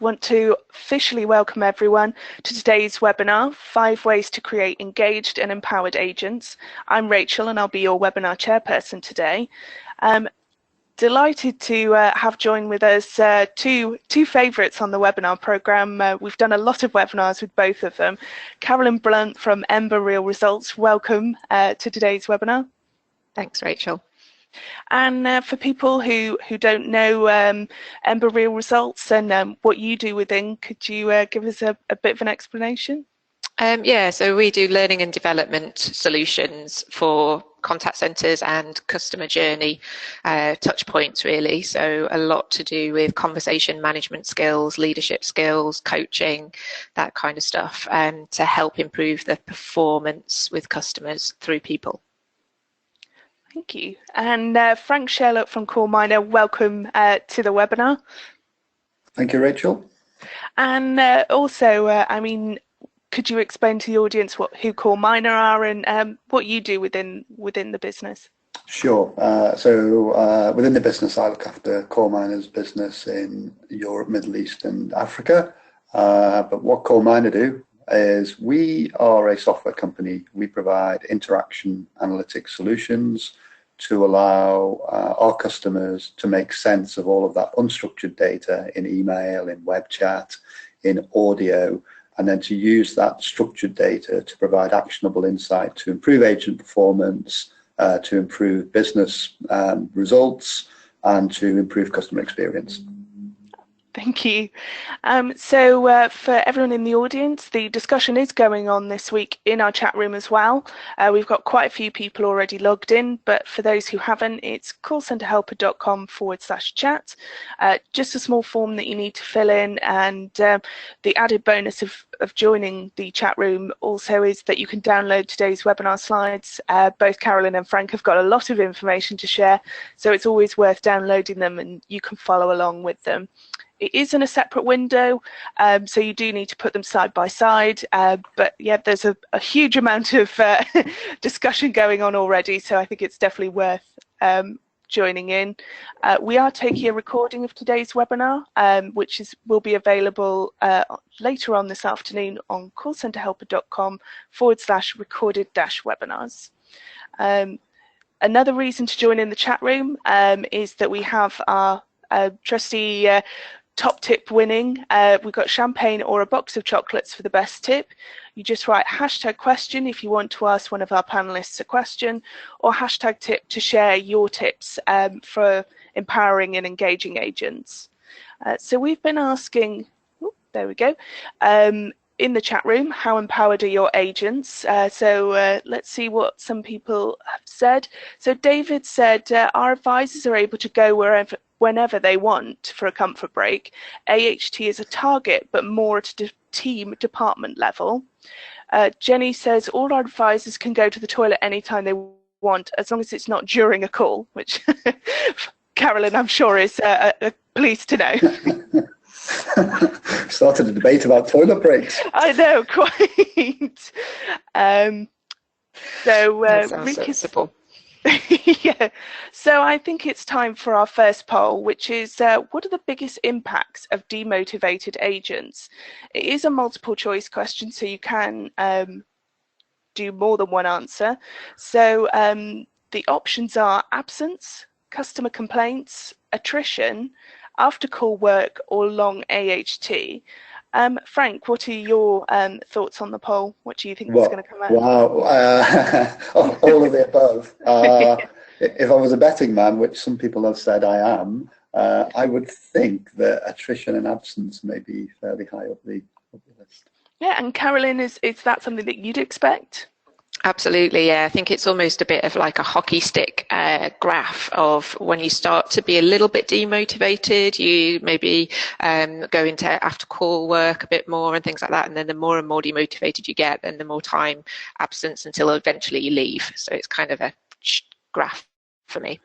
want to officially welcome everyone to today's webinar, 5 Ways to Create Engaged and Empowered Agents. I'm Rachel and I'll be your webinar chairperson today. Delighted to have joined with us two favourites on the webinar programme. We've done a lot of webinars with both of them. Carolyn Blunt from Ember Real Results, welcome to today's webinar. Thanks, Rachel. And for people who don't know Ember Real Results and what you do within, could you give us a bit of an explanation? Yeah, so we do learning and development solutions for contact centres and customer journey touch points, really. So a lot to do with conversation management skills, leadership skills, coaching, that kind of stuff, to help improve the performance with customers through people. Thank you. And Frank Sherlock from Core Miner, welcome to the webinar. Thank you, Rachel. And also, I mean, could you explain to the audience who Core Miner are and what you do within the business? Sure. So within the business, I look after Core Miner's business in Europe, Middle East and Africa. But what Core Miner do is we are a software company. We provide interaction analytics solutions to allow our customers to make sense of all of that unstructured data in email, in web chat, in audio, and then to use that structured data to provide actionable insight to improve agent performance, to improve business results, and to improve customer experience. Thank you. So for everyone in the audience, the discussion is going on this week in our chat room as well. We've got quite a few people already logged in, but for those who haven't, it's callcenterhelper.com/chat. Just a small form that you need to fill in, and the added bonus of joining the chat room also is that you can download today's webinar slides. Both Carolyn and Frank have got a lot of information to share, so it's always worth downloading them and you can follow along with them. It is in a separate window, so you do need to put them side by side. But yeah, there's a huge amount of discussion going on already, so I think it's definitely worth joining in. We are taking a recording of today's webinar, which will be available later on this afternoon on callcenterhelper.com/recorded-webinars. Another reason to join in the chat room is that we have our trusty top tip winning. We've got champagne or a box of chocolates for the best tip. You just write #question if you want to ask one of our panelists a question, or #tip to share your tips for empowering and engaging agents. So we've been asking, there we go, in the chat room, how empowered are your agents? So let's see what some people have said. So David said, our advisors are able to go whenever they want for a comfort break. AHT is a target, but more at a team department level. Jenny says, all our advisors can go to the toilet anytime they want, as long as it's not during a call, which Carolyn, I'm sure, is pleased to know. Started a debate about toilet breaks. I know, quite. That sounds sensible. Yeah, so I think it's time for our first poll, which is what are the biggest impacts of demotivated agents? It is a multiple choice question, so you can do more than one answer. So the options are absence, customer complaints, attrition, after call work, or long AHT. Frank, what are your thoughts on the poll? What do you think is going to come out? Wow, all of the above. If I was a betting man, which some people have said I am, I would think that attrition and absence may be fairly high up the list. Yeah, and Carolyn, is that something that you'd expect? Absolutely, yeah. I think it's almost a bit of like a hockey stick graph of when you start to be a little bit demotivated, you maybe go into after call work a bit more and things like that, and then the more and more demotivated you get, and the more time absence until eventually you leave. So it's kind of a graph for me.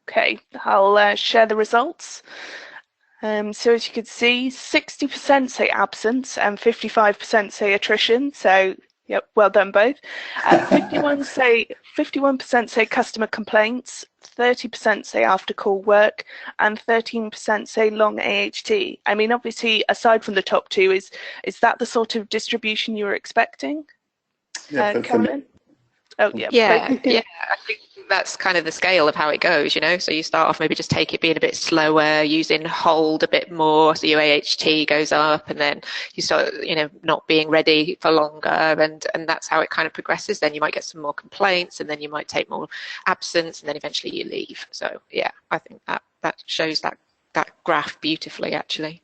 Okay, I'll share the results. So as you can see, 60% say absence and 55% say attrition. So yep, well done both. 51% say customer complaints, 30% say after call work, and 13% say long AHT. I mean, obviously, aside from the top two, is that the sort of distribution you were expecting, Carolyn? Oh, yeah. Yeah, yeah. I think that's kind of the scale of how it goes, you know. So you start off maybe just take it being a bit slower, using hold a bit more, so your AHT goes up, and then you start, you know, not being ready for longer, and that's how it kind of progresses. Then you might get some more complaints, and then you might take more absence, and then eventually you leave. So yeah, I think that shows that graph beautifully, actually.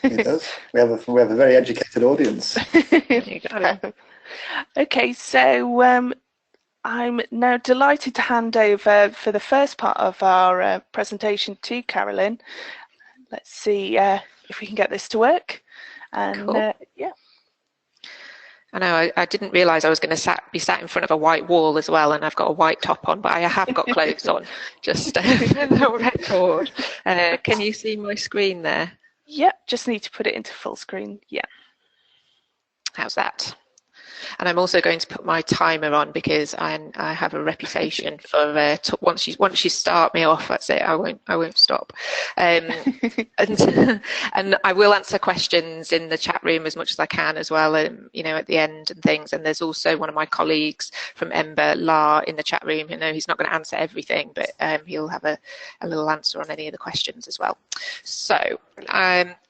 It does. We have a very educated audience. You got it. Okay, so I'm now delighted to hand over for the first part of our presentation to Carolyn. Let's see if we can get this to work. And cool. Yeah. I know, I didn't realise I was going to be sat in front of a white wall as well, and I've got a white top on, but I have got clothes on, just for the record. Can you see my screen there? Yep, just need to put it into full screen. Yeah. How's that? And I'm also going to put my timer on because I have a reputation for once you start me off, that's it. I won't stop. And I will answer questions in the chat room as much as I can as well. You know, at the end and things. And there's also one of my colleagues from Ember, La, in the chat room. You know, he's not going to answer everything, but he'll have a little answer on any of the questions as well. So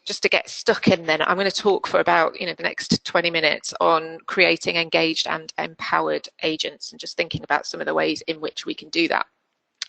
just to get stuck in, then I'm going to talk for about the next 20 minutes on creating engaged and empowered agents, and just thinking about some of the ways in which we can do that.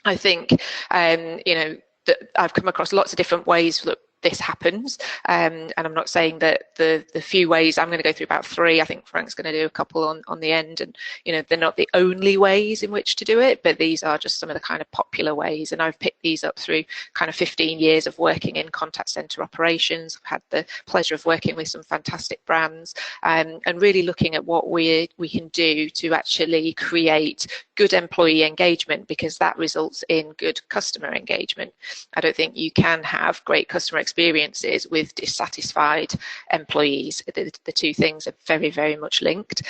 I think that I've come across lots of different ways that this happens, and I'm not saying that the few ways, I'm going to go through about 3. I think Frank's going to do a couple on the end, and they're not the only ways in which to do it, but these are just some of the kind of popular ways, and I've picked these up through kind of 15 years of working in contact center operations. I've had the pleasure of working with some fantastic brands, and really looking at what we can do to actually create good employee engagement, because that results in good customer engagement. I don't think you can have great customer experiences with dissatisfied employees. The two things are very, very much linked.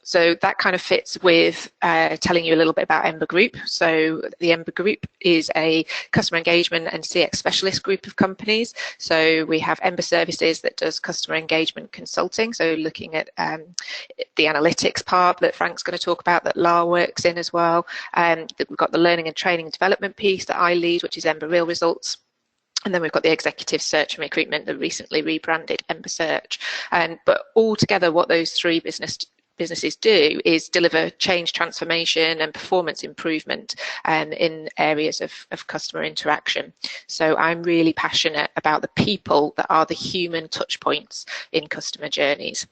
So that kind of fits with telling you a little bit about Ember Group. So the Ember Group is a customer engagement and CX specialist group of companies. So we have Ember Services that does customer engagement consulting, so looking at the analytics part that Frank's going to talk about, that La works in as well. We've got the learning and training and development piece that I lead, which is Ember Real Results. And then we've got the executive search and recruitment, the recently rebranded Ember Search. But altogether, what those 3 businesses do is deliver change, transformation and performance improvement in areas of customer interaction. So I'm really passionate about the people that are the human touch points in customer journeys.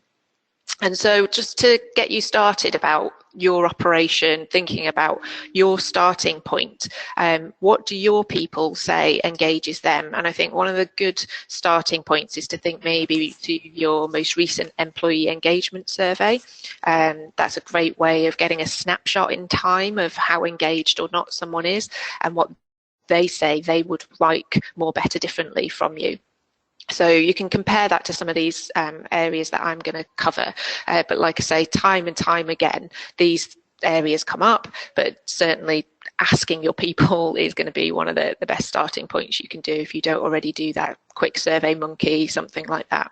And so just to get you started about your operation, thinking about your starting point, what do your people say engages them? And I think one of the good starting points is to think maybe to your most recent employee engagement survey. That's a great way of getting a snapshot in time of how engaged or not someone is, and what they say they would like more, better, differently from you. So you can compare that to some of these areas that I'm going to cover. But like I say, time and time again, these areas come up, but certainly asking your people is going to be one of the best starting points you can do if you don't already do that. Quick Survey Monkey, something like that.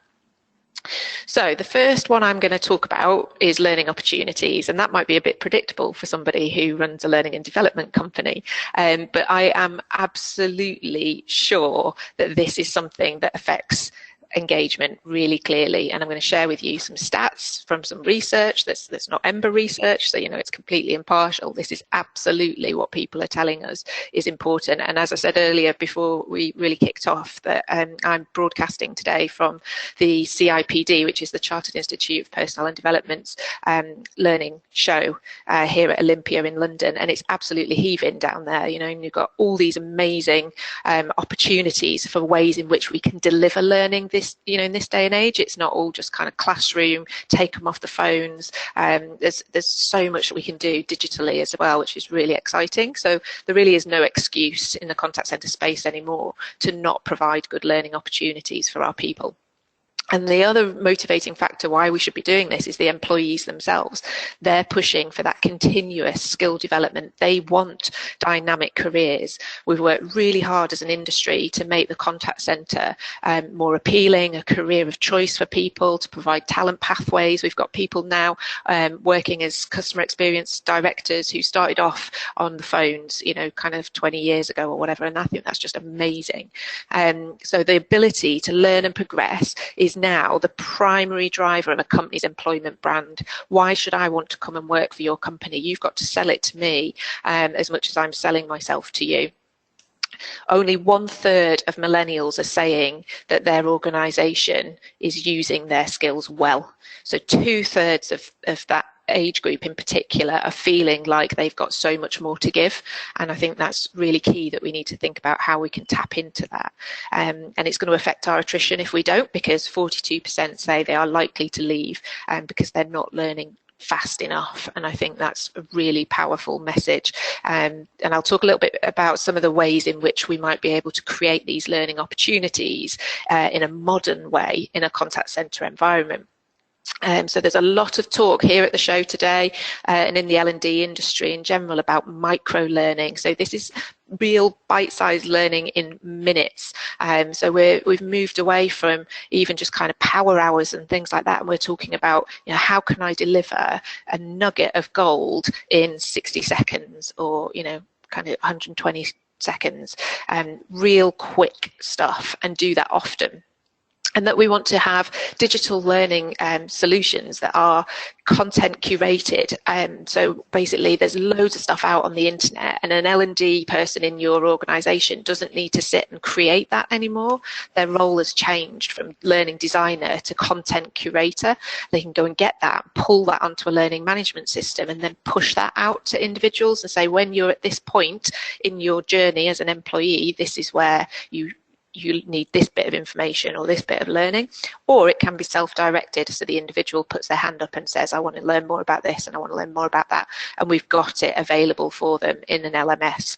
So the first one I'm going to talk about is learning opportunities, and that might be a bit predictable for somebody who runs a learning and development company, but I am absolutely sure that this is something that affects engagement really clearly, and I'm going to share with you some stats from some research that's not Ember research, so it's completely impartial. This is absolutely what people are telling us is important. And as I said earlier before we really kicked off, that I'm broadcasting today from the CIPD, which is the Chartered Institute of Personnel and Development's learning show here at Olympia in London, and it's absolutely heaving down there, and you've got all these amazing opportunities for ways in which we can deliver learning in this day and age. It's not all just kind of classroom, take them off the phones. There's so much that we can do digitally as well, which is really exciting. So there really is no excuse in the contact centre space anymore to not provide good learning opportunities for our people. And the other motivating factor why we should be doing this is the employees themselves. They're pushing for that continuous skill development. They want dynamic careers. We've worked really hard as an industry to make the contact centre more appealing, a career of choice for people, to provide talent pathways. We've got people now working as customer experience directors who started off on the phones, you know, kind of 20 years ago or whatever. And I think that's just amazing. So the ability to learn and progress is now the primary driver of a company's employment brand. Why should I want to come and work for your company? You've got to sell it to me as much as I'm selling myself to you. Only 1/3 of millennials are saying that their organisation is using their skills well. So 2/3 of that age group in particular are feeling like they've got so much more to give, and I think that's really key, that we need to think about how we can tap into that, and it's going to affect our attrition if we don't, because 42% say they are likely to leave because they're not learning fast enough. And I think that's a really powerful message, and I'll talk a little bit about some of the ways in which we might be able to create these learning opportunities in a modern way in a contact centre environment. So there's a lot of talk here at the show today and in the L&D industry in general about micro-learning. So this is real bite-sized learning in minutes. So we've moved away from even just kind of power hours and things like that, and we're talking about, you know, how can I deliver a nugget of gold in 60 seconds or, you know, kind of 120 seconds, real quick stuff, and do that often. And that we want to have digital learning solutions that are content curated. So basically there's loads of stuff out on the internet, and an L&D person in your organisation doesn't need to sit and create that anymore. Their role has changed from learning designer to content curator. They can go and get that, pull that onto a learning management system, and then push that out to individuals and say, when you're at this point in your journey as an employee, this is where you need this bit of information or this bit of learning. Or it can be self-directed, so the individual puts their hand up and says, I want to learn more about this and I want to learn more about that, and we've got it available for them in an LMS.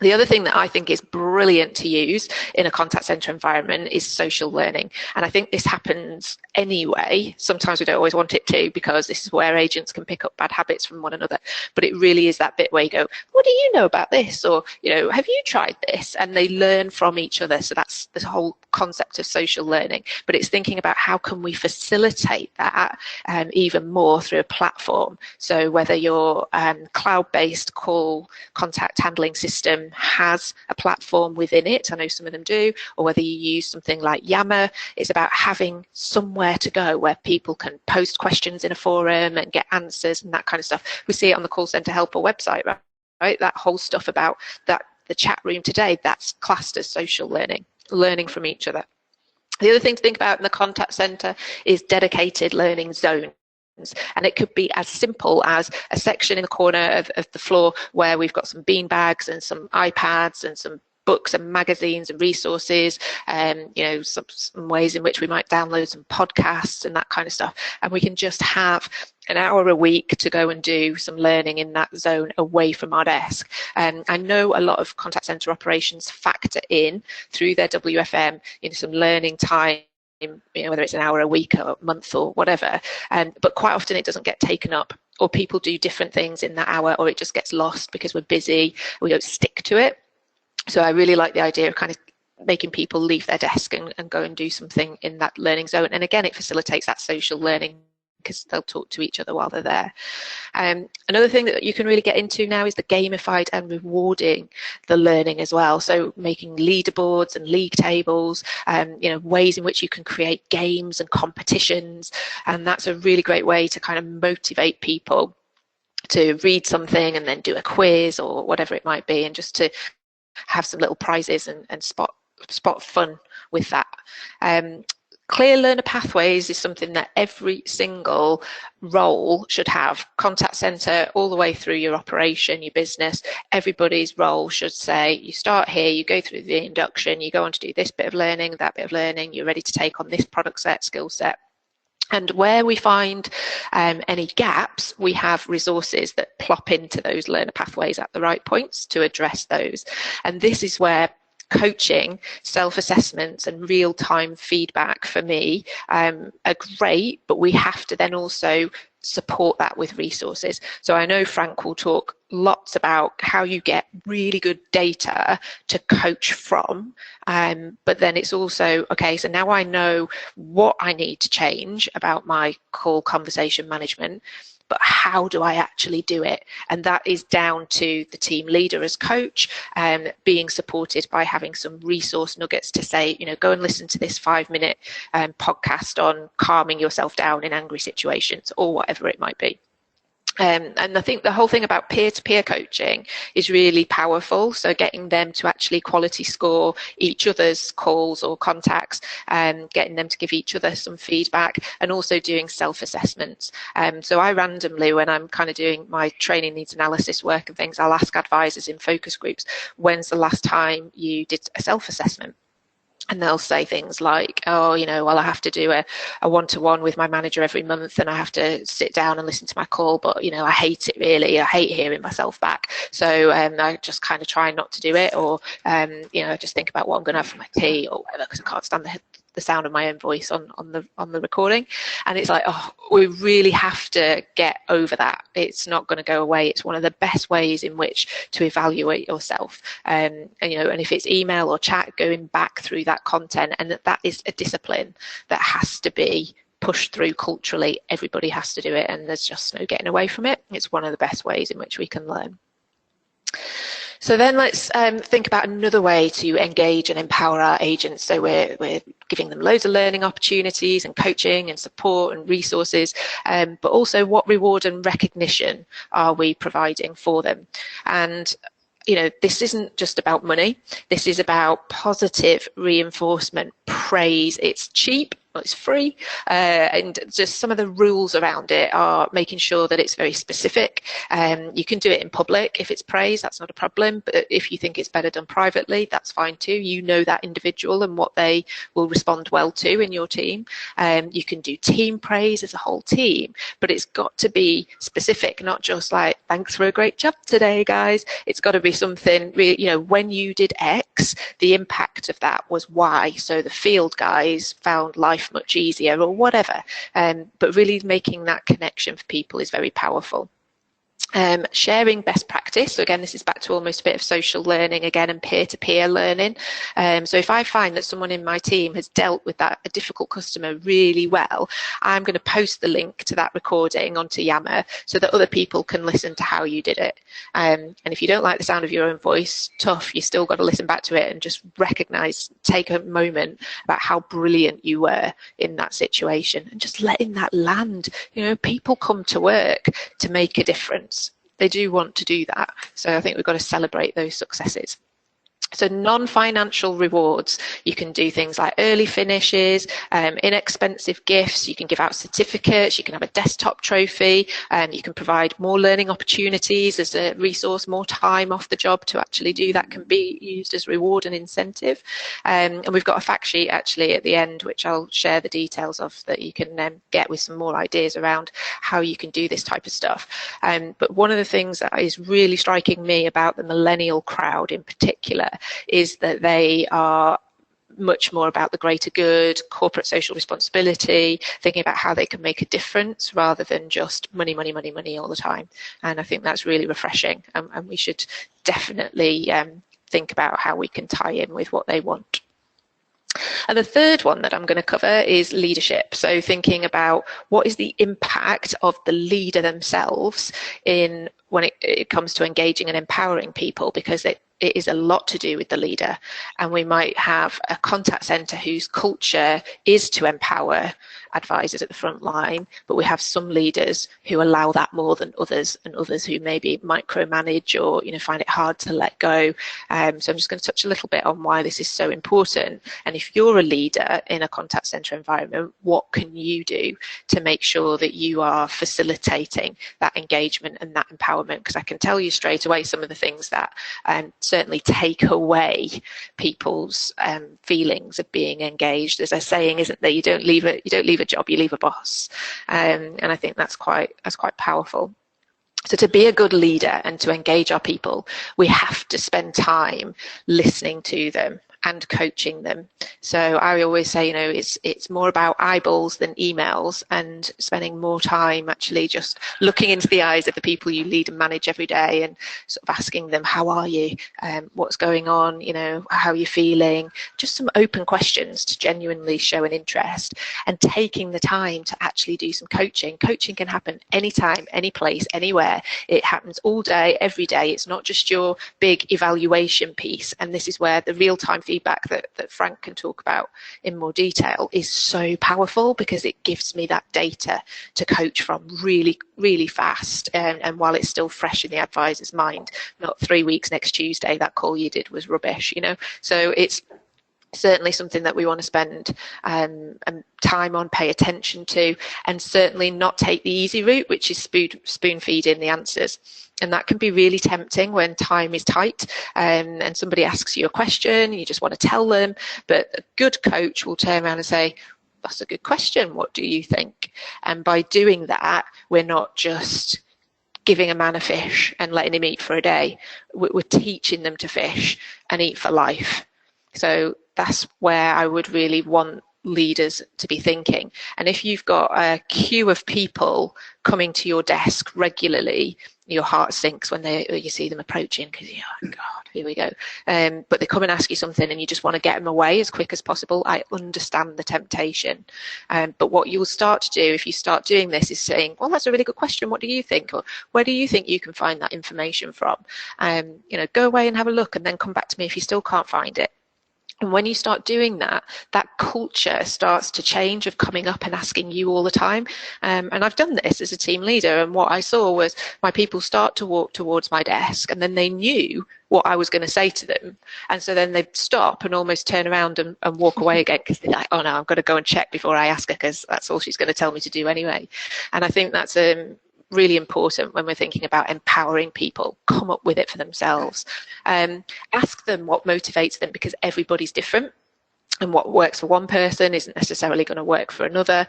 The other thing that I think is brilliant to use in a contact centre environment is social learning. And I think this happens anyway. Sometimes we don't always want it to, because this is where agents can pick up bad habits from one another. But it really is that bit where you go, what do you know about this? Or, you know, have you tried this? And they learn from each other. So that's the whole concept of social learning. But it's thinking about how can we facilitate that even more through a platform. So whether your cloud-based call contact handling system has a platform within it, I know some of them do, or whether you use something like Yammer, it's about having somewhere to go where people can post questions in a forum and get answers and that kind of stuff. We see it on the call centre helper website, right? That whole stuff about that, the chat room today, that's classed as social learning, learning from each other. The other thing to think about in the contact centre is dedicated learning zones. And it could be as simple as a section in the corner of the floor where we've got some bean bags and some iPads and some books and magazines and resources, you know, some ways in which we might download some podcasts and that kind of stuff. And we can just have an hour a week to go and do some learning in that zone away from our desk. I know a lot of contact centre operations factor in through their WFM, you know, some learning time, you know, whether it's an hour a week or a month or whatever, but quite often it doesn't get taken up, or people do different things in that hour, or it just gets lost because we're busy, we don't stick to it. So I really like the idea of kind of making people leave their desk and go and do something in that learning zone. And again, it facilitates that social learning because they'll talk to each other while they're there. Another thing that you can really get into now is the gamified and rewarding the learning as well. So making leaderboards and league tables, you know, ways in which you can create games and competitions. And that's a really great way to kind of motivate people to read something and then do a quiz or whatever it might be, and just to have some little prizes and spot fun with that. Clear learner pathways is something that every single role should have. Contact centre, all the way through your operation, your business, everybody's role should say, you start here, you go through the induction, you go on to do this bit of learning, that bit of learning, you're ready to take on this product set, skill set. And where we find any gaps, we have resources that plop into those learner pathways at the right points to address those. And this is where coaching, self-assessments and real-time feedback for me are great, but we have to then also support that with resources. So I know Frank will talk lots about how you get really good data to coach from, but then it's also, okay, so now I know what I need to change about my call conversation management, but how do I actually do it? And that is down to the team leader as coach, being supported by having some resource nuggets to say, you know, go and listen to this 5-minute podcast on calming yourself down in angry situations, or whatever it might be. And I think the whole thing about peer-to-peer coaching is really powerful. So getting them to actually quality score each other's calls or contacts, and getting them to give each other some feedback, and also doing self-assessments. So I randomly, when I'm kind of doing my training needs analysis work and things, I'll ask advisors in focus groups, when's the last time you did a self-assessment? And they'll say things like, oh, you know, well, I have to do a one-to-one with my manager every month, and I have to sit down and listen to my call, but, you know, I hate it really. I hate hearing myself back. So I just kind of try not to do it, or, you know, I just think about what I'm going to have for my tea or whatever, because I can't stand the sound of my own voice on the recording. And it's like, oh, we really have to get over that. It's not going to go away. It's one of the best ways in which to evaluate yourself. And you know, and if it's email or chat, going back through that content, and that is a discipline that has to be pushed through culturally. Everybody has to do it, and there's just no getting away from it. It's one of the best ways in which we can learn. So then let's think about another way to engage and empower our agents. So we're giving them loads of learning opportunities and coaching and support and resources, but also what reward and recognition are we providing for them? And you know, this isn't just about money. This is about positive reinforcement, praise. It's cheap, it's free, and just some of the rules around it are making sure that it's very specific. You can do it in public if it's praise, that's not a problem, but if you think it's better done privately, that's fine too. You know that individual and what they will respond well to in your team. You can do team praise as a whole team, but it's got to be specific, not just like, thanks for a great job today, guys. It's got to be something, you know, when you did X, the impact of that was Y. So the field guys found life much easier, or whatever. But really making that connection for people is very powerful. Sharing best practice. So again, this is back to almost a bit of social learning again, and peer-to-peer learning. So if I find that someone in my team has dealt with a difficult customer really well, I'm going to post the link to that recording onto Yammer so that other people can listen to how you did it. And if you don't like the sound of your own voice, tough, you still got to listen back to it and just recognize, take a moment about how brilliant you were in that situation, and just letting that land. You know, people come to work to make a difference. They do want to do that. So I think we've got to celebrate those successes. So non-financial rewards, you can do things like early finishes, inexpensive gifts, you can give out certificates, you can have a desktop trophy, you can provide more learning opportunities as a resource, more time off the job to actually do that can be used as reward and incentive. And we've got a fact sheet actually at the end, which I'll share the details of, that you can get with some more ideas around how you can do this type of stuff. But one of the things that is really striking me about the millennial crowd in particular is that they are much more about the greater good, corporate social responsibility, thinking about how they can make a difference rather than just money, money, money, money all the time. And I think that's really refreshing, and we should definitely think about how we can tie in with what they want. And the third one that I'm going to cover is leadership. So thinking about what is the impact of the leader themselves in when it comes to engaging and empowering people, because it is a lot to do with the leader. And we might have a contact centre whose culture is to empower advisors at the front line, but we have some leaders who allow that more than others, and others who maybe micromanage or find it hard to let go. So I'm just going to touch a little bit on why this is so important. And if you're a leader in a contact centre environment, what can you do to make sure that you are facilitating that engagement and that empowerment? Because I can tell you straight away some of the things that certainly take away people's feelings of being engaged. There's a saying, isn't there? You don't leave a job, you leave a boss. And I think that's quite powerful. So to be a good leader and to engage our people, we have to spend time listening to them and coaching them. So I always say, it's more about eyeballs than emails, and spending more time actually just looking into the eyes of the people you lead and manage every day and sort of asking them, how are you? What's going on? How are you feeling? Just some open questions to genuinely show an interest, and taking the time to actually do some coaching. Coaching can happen anytime, any place, anywhere. It happens all day, every day. It's not just your big evaluation piece. And this is where the real-time feedback that Frank can talk about in more detail is so powerful, because it gives me that data to coach from really, really fast. And while it's still fresh in the advisor's mind, not 3 weeks next Tuesday, that call you did was rubbish, So it's certainly something that we want to spend time on, pay attention to, and certainly not take the easy route, which is spoon feeding the answers. And that can be really tempting when time is tight, and somebody asks you a question and you just want to tell them. But a good coach will turn around and say, that's a good question, what do you think? And by doing that, we're not just giving a man a fish and letting him eat for a day. We're teaching them to fish and eat for life. So that's where I would really want leaders to be thinking. And if you've got a queue of people coming to your desk regularly, your heart sinks when you see them approaching, because oh God, here we go. But they come and ask you something and you just want to get them away as quick as possible. I understand the temptation. But what you'll start to do if you start doing this is saying, well, that's a really good question. What do you think? Or where do you think you can find that information from? Go away and have a look, and then come back to me if you still can't find it. And when you start doing that, that culture starts to change of coming up and asking you all the time. And I've done this as a team leader. And what I saw was my people start to walk towards my desk, and then they knew what I was going to say to them. And so then they'd stop and almost turn around and walk away again, because they're like, oh no, I've got to go and check before I ask her, because that's all she's going to tell me to do anyway. And I think that's really important when we're thinking about empowering people. Come up with it for themselves. Ask them what motivates them, because everybody's different, and what works for one person isn't necessarily going to work for another.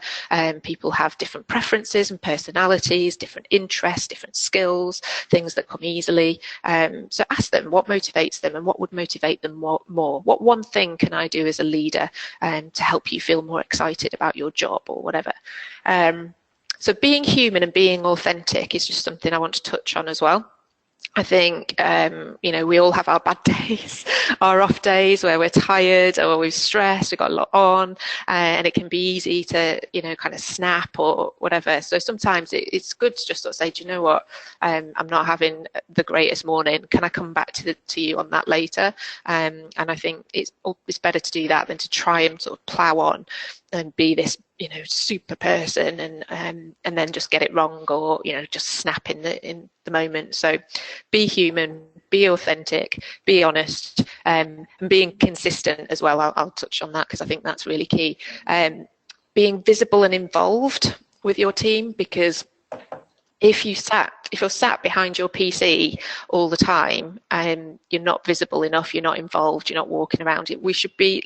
People have different preferences and personalities, different interests, different skills, things that come easily. So ask them what motivates them and what would motivate them more. What one thing can I do as a leader to help you feel more excited about your job or whatever. So being human and being authentic is just something I want to touch on as well. I think, we all have our bad days, our off days where we're tired or we're stressed, we've got a lot on, and it can be easy to, kind of snap or whatever. So sometimes it's good to just sort of say, do you know what, I'm not having the greatest morning. Can I come back to you on that later? And I think it's better to do that than to try and sort of plow on and be this, super person and then just get it wrong, or, just snap in the moment. So be human, be authentic, be honest, and being consistent as well. I'll touch on that because I think that's really key. Being visible and involved with your team, because if you're sat behind your PC all the time and you're not visible enough, you're not involved, you're not walking around it, we should be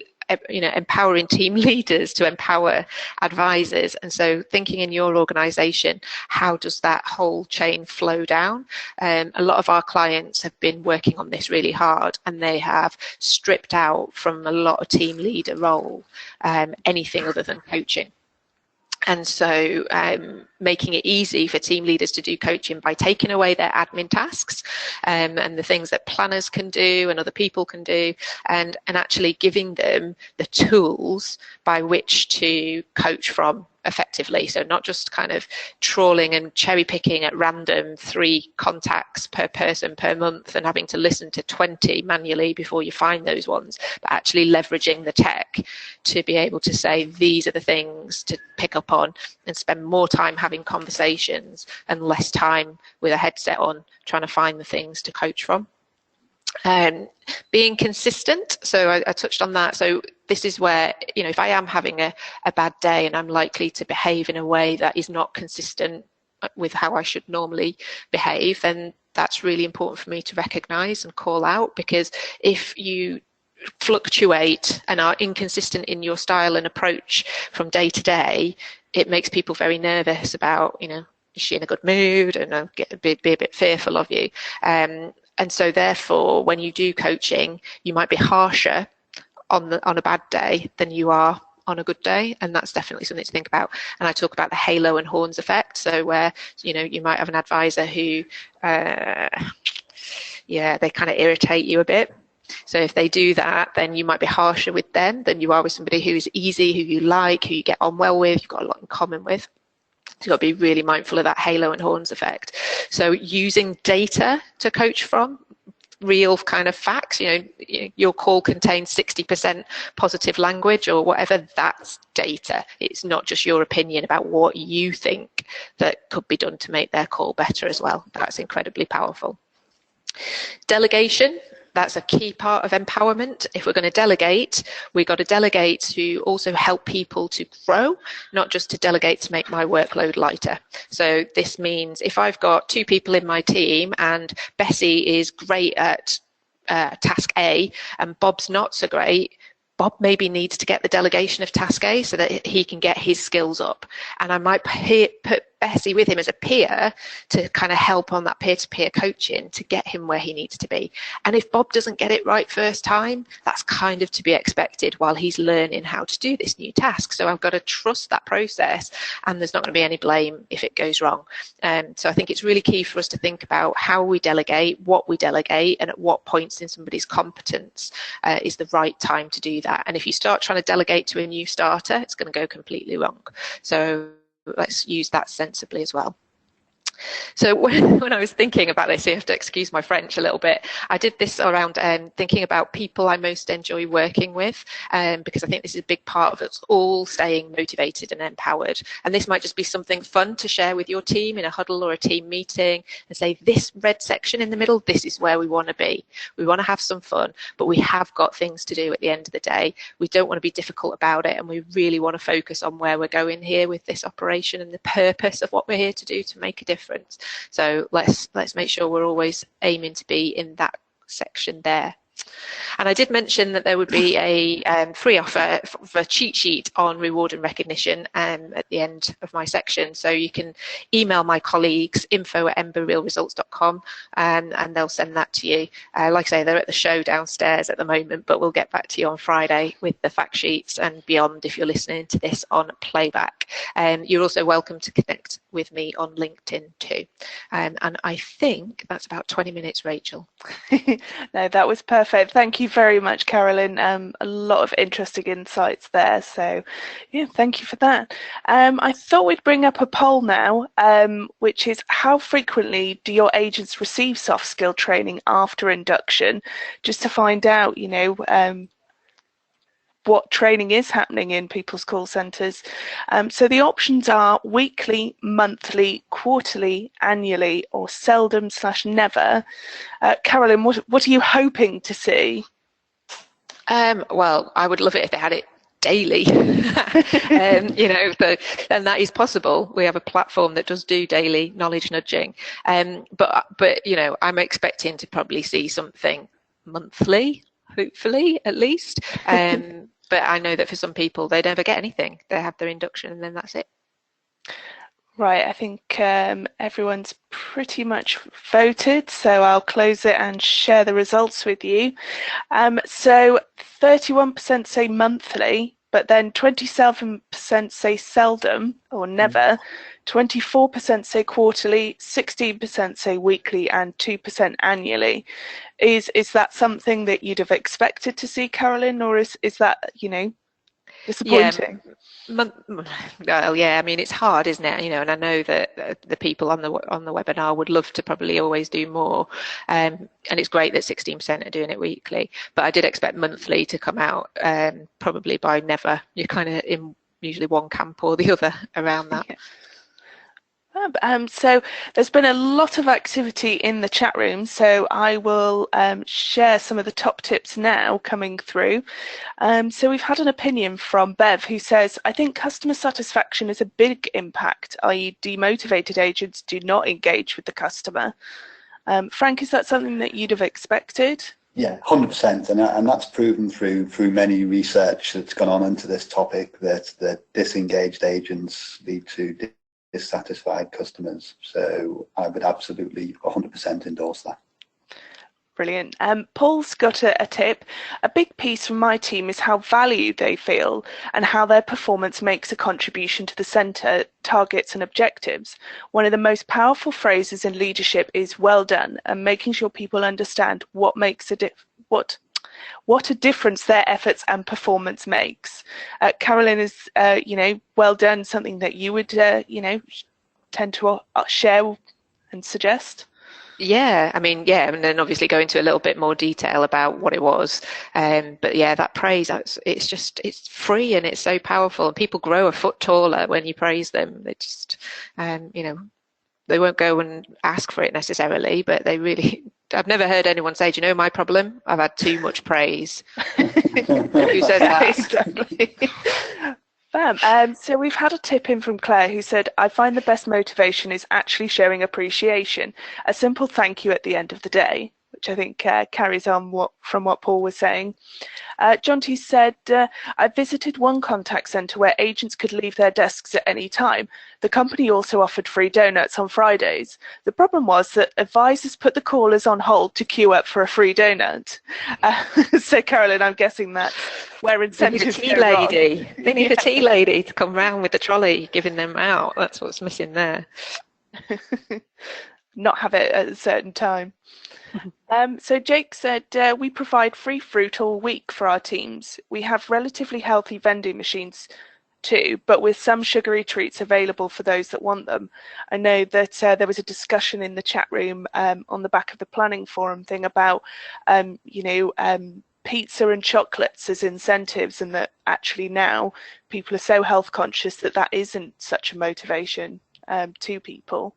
empowering team leaders to empower advisors. And so thinking in your organization, how does that whole chain flow down? A lot of our clients have been working on this really hard, and they have stripped out from a lot of team leader role anything other than coaching. And so making it easy for team leaders to do coaching by taking away their admin tasks and the things that planners can do and other people can do, and actually giving them the tools by which to coach from effectively. So not just kind of trawling and cherry picking at random 3 contacts per person per month and having to listen to 20 manually before you find those ones, but actually leveraging the tech to be able to say, these are the things to pick up on, and spend more time having conversations and less time with a headset on trying to find the things to coach from. Being consistent, so I touched on that. So this is where, if I am having a bad day and I'm likely to behave in a way that is not consistent with how I should normally behave, then that's really important for me to recognize and call out, because if you fluctuate and are inconsistent in your style and approach from day to day, it makes people very nervous about, is she in a good mood, and be a bit fearful of you. And so therefore, when you do coaching, you might be harsher on a bad day than you are on a good day, and that's definitely something to think about. And I talk about the halo and horns effect. So where, you know, you might have an advisor who, they kind of irritate you a bit. So if they do that, then you might be harsher with them than you are with somebody who is easy, who you like, who you get on well with, you've got a lot in common with. So you've got to be really mindful of that halo and horns effect. So using data to coach from, real kind of facts, you know, your call contains 60% positive language or whatever, that's data. It's not just your opinion about what you think that could be done to make their call better as well. That's incredibly powerful. Delegation. That's a key part of empowerment. If we're going to delegate, we've got to delegate to also help people to grow, not just to delegate to make my workload lighter. So this means if I've got 2 people in my team and Bessie is great at task A and Bob's not so great, Bob maybe needs to get the delegation of task A so that he can get his skills up. And I might put Bessie with him as a peer to kind of help on that peer-to-peer coaching to get him where he needs to be. And if Bob doesn't get it right first time, that's kind of to be expected while he's learning how to do this new task. So I've got to trust that process, and there's not going to be any blame if it goes wrong. So I think it's really key for us to think about how we delegate, what we delegate, and at what points in somebody's competence is the right time to do that. And if you start trying to delegate to a new starter, it's going to go completely wrong. So let's use that sensibly as well. So when I was thinking about this, you have to excuse my French a little bit, I did this around thinking about people I most enjoy working with, because I think this is a big part of us all staying motivated and empowered. And this might just be something fun to share with your team in a huddle or a team meeting and say, this red section in the middle, this is where we want to be. We want to have some fun, but we have got things to do at the end of the day. We don't want to be difficult about it, and we really want to focus on where we're going here with this operation and the purpose of what we're here to do to make a difference. So let's make sure we're always aiming to be in that section there. And I did mention that there would be a free offer for a cheat sheet on reward and recognition at the end of my section. So you can email my colleagues, info@emberrealresults.com, and they'll send that to you. Like I say, they're at the show downstairs at the moment, but we'll get back to you on Friday with the fact sheets and beyond if you're listening to this on playback. You're also welcome to connect with me on LinkedIn too. And I think that's about 20 minutes, Rachel. No, that was perfect. Thank you very much, Carolyn. A lot of interesting insights there. So, yeah, thank you for that. I thought we'd bring up a poll now, which is how frequently do your agents receive soft skill training after induction, just to find out, you know, what training is happening in people's call centres. So the options are weekly, monthly, quarterly, annually, or seldom/never. Carolyn, what are you hoping to see? Well, I would love it if they had it daily. You know, and that is possible. We have a platform that does do daily knowledge nudging. But you know, I'm expecting to probably see something monthly, hopefully at least. But I know that for some people, they never get anything. They have their induction and then that's it. Right, I think everyone's pretty much voted, so I'll close it and share the results with you. So 31% say monthly, but then 27% say seldom or never, 24% say quarterly, 16% say weekly, and 2% annually. Is that something that you'd have expected to see, Carolyn, or is that, you know, disappointing? Yeah. Well, yeah, I mean, it's hard, isn't it? You know, and I know that the people on the webinar would love to probably always do more, and it's great that 16% are doing it weekly. But I did expect monthly to come out, probably by never. You're kind of in usually one camp or the other around that. Yeah. So there's been a lot of activity in the chat room, so I will share some of the top tips now coming through. So we've had an opinion from Bev who says, I think customer satisfaction is a big impact, i.e. demotivated agents do not engage with the customer. Frank, is that something that you'd have expected? Yeah, 100%, and that's proven through many research that's gone on into this topic that disengaged agents lead to dissatisfied customers. So I would absolutely 100% endorse that. Brilliant. Paul's got a tip. A big piece from my team is how valued they feel and how their performance makes a contribution to the centre, targets and objectives. One of the most powerful phrases in leadership is well done, and making sure people understand what makes what a difference their efforts and performance makes. Carolyn, is well done something that you would tend to share and suggest? Yeah, I mean, yeah, and then obviously go into a little bit more detail about what it was. But yeah, that praise, it's free and it's so powerful. And people grow a foot taller when you praise them. They just, they won't go and ask for it necessarily, but they really, I've never heard anyone say, do you know my problem? I've had too much praise. Who says that? Exactly. So we've had a tip in from Claire who said, I find the best motivation is actually showing appreciation, a simple thank you at the end of the day, which I think carries on from what Paul was saying. John T said, I visited one contact centre where agents could leave their desks at any time. The company also offered free donuts on Fridays. The problem was that advisors put the callers on hold to queue up for a free donut. So Carolyn, I'm guessing that's where incentives go wrong. They need a tea lady to come round with the trolley giving them out. That's what's missing there. Not have it at a certain time. So Jake said, we provide free fruit all week for our teams. We have relatively healthy vending machines too, but with some sugary treats available for those that want them. I know that there was a discussion in the chat room on the back of the planning forum thing about, pizza and chocolates as incentives, and that actually now people are so health conscious that isn't such a motivation to people.